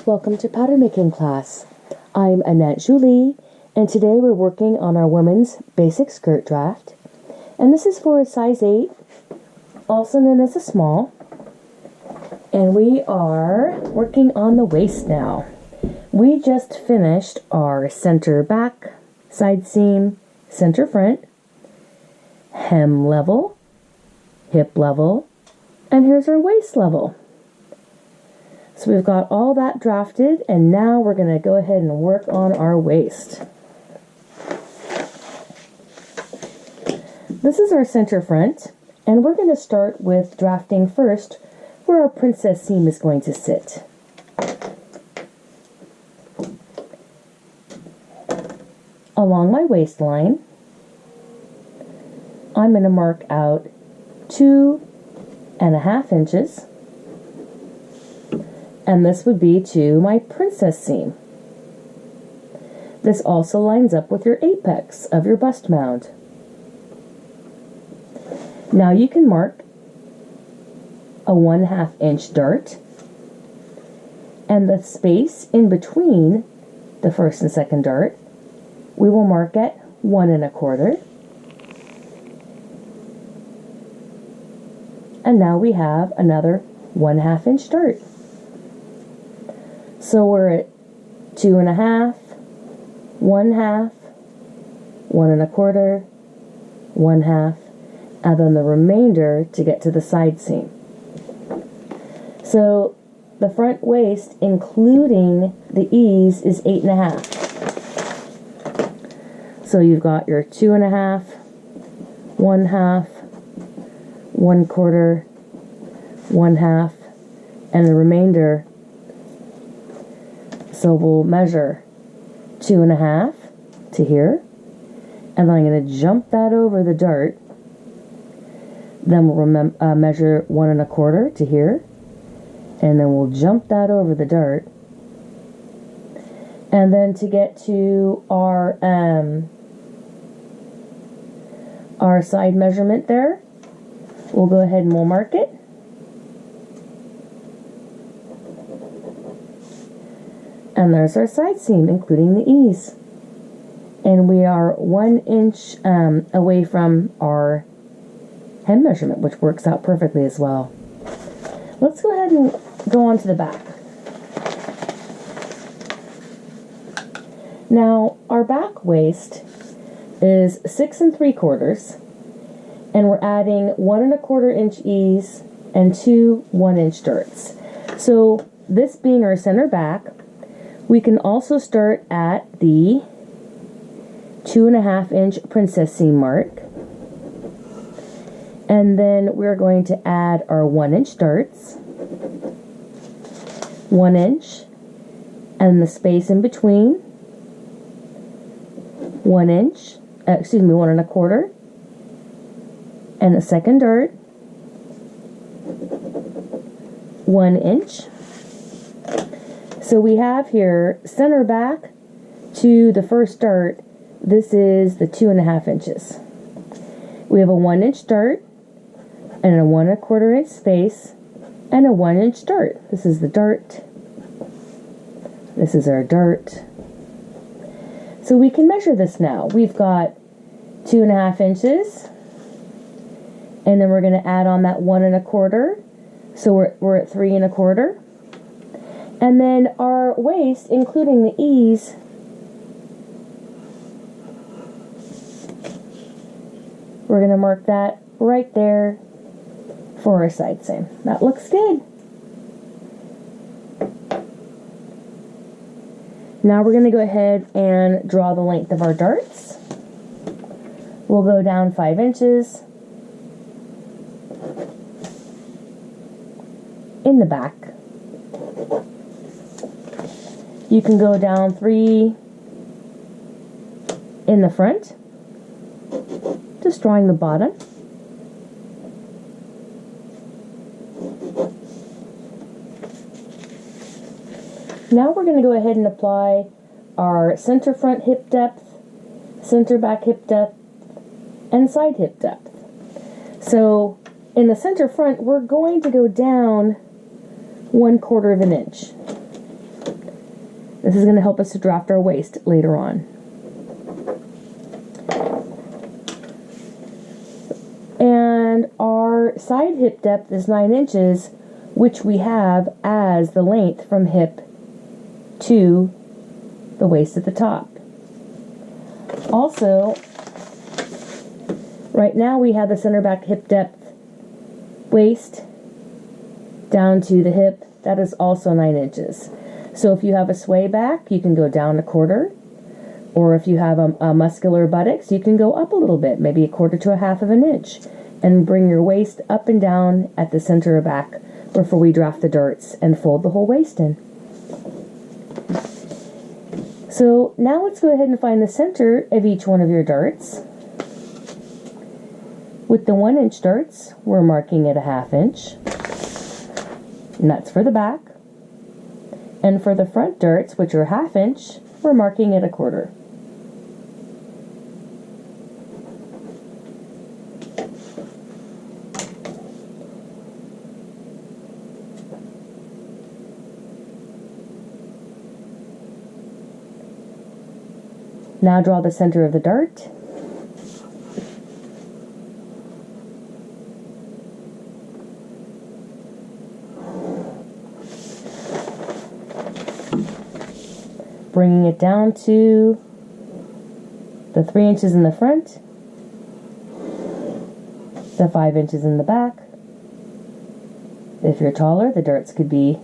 Welcome to pattern making class. I'm Annette Julie, and today we're working on our women's basic skirt draft. And this is for a size 8, also known as a small. And we are working on the waist now. We just finished our center back, side seam, center front, hem level, hip level, and here's our waist level. So we've got all that drafted, and now we're going to go ahead and work on our waist. This is our center front, and we're going to start with drafting first where our princess seam is going to sit. Along my waistline, I'm going to mark out 2.5 inches. And this would be to my princess seam. This also lines up with your apex of your bust mound. Now you can mark a 1/2 inch dart, and the space in between the first and second dart we will mark at 1 1/4. And now we have another 1/2 inch dart. So we're at 2.5, 1/2, 1 1/4, 1/2, and then the remainder to get to the side seam. So the front waist, including the ease, is 8.5. So you've got your 2.5, 1/2, 1/4, 1/2, and the remainder. So we'll measure 2.5 to here, and then I'm going to jump that over the dart. Then we'll measure 1 1/4 to here, and then we'll jump that over the dart. And then to get to our side measurement there, we'll go ahead and we'll mark it. And there's our side seam, including the ease. And we are 1 inch away from our hem measurement, which works out perfectly as well. Let's go ahead and go on to the back. Now, our back waist is 6 3/4, and we're adding 1 1/4 inch ease and 2 1-inch darts. So this being our center back, we can also start at the 2.5 inch princess seam mark. And then we're going to add our 1-inch darts, 1 inch, and the space in between, 1 inch, 1 1/4, and the second dart, 1 inch. So we have here center back to the first dart. This is the 2.5 inches. We have a 1-inch dart and a 1 1/4 inch space and a 1-inch dart. This is the dart. This is our dart. So we can measure this now. We've got 2.5 inches, and then we're going to add on that 1 1/4. So we're at 3 1/4. And then our waist, including the ease, we're going to mark that right there for our side seam. That looks good. Now we're going to go ahead and draw the length of our darts. We'll go down 5 inches in the back. You can go down 3 in the front, just drawing the bottom. Now we're going to go ahead and apply our center front hip depth, center back hip depth, and side hip depth. So in the center front, we're going to go down 1/4 of an inch. This is going to help us to draft our waist later on. And our side hip depth is 9 inches, which we have as the length from hip to the waist at the top. Also, right now we have the center back hip depth waist down to the hip. That is also 9 inches. So if you have a sway back, you can go down 1/4. Or if you have a muscular buttocks, you can go up a little bit, maybe 1/4 to 1/2 of an inch, and bring your waist up and down at the center of back before we draft the darts and fold the whole waist in. So now let's go ahead and find the center of each one of your darts. With the 1 inch darts, we're marking at 1/2 inch. And that's for the back. And for the front darts, which are 1/2 inch, we're marking at 1/4. Now draw the center of the dart. Bringing it down to the 3 inches in the front, the 5 inches in the back. If you're taller, the darts could be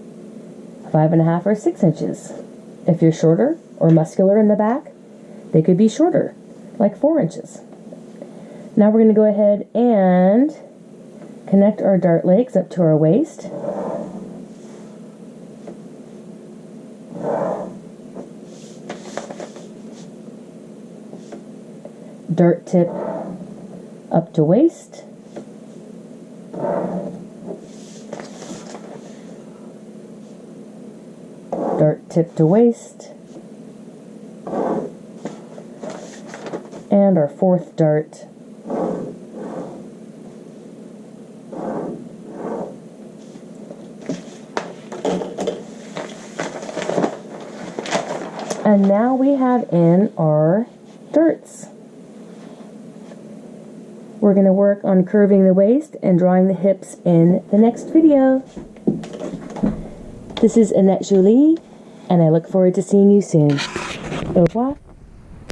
5.5 or 6 inches. If you're shorter or muscular in the back, they could be shorter, like 4 inches. Now we're going to go ahead and connect our dart legs up to our waist. Dart tip up to waist. Dart tip to waist. And our 4th dart. And now we have in our darts. We're going to work on curving the waist and drawing the hips in the next video. This is Annette Jolie, and I look forward to seeing you soon. Au revoir.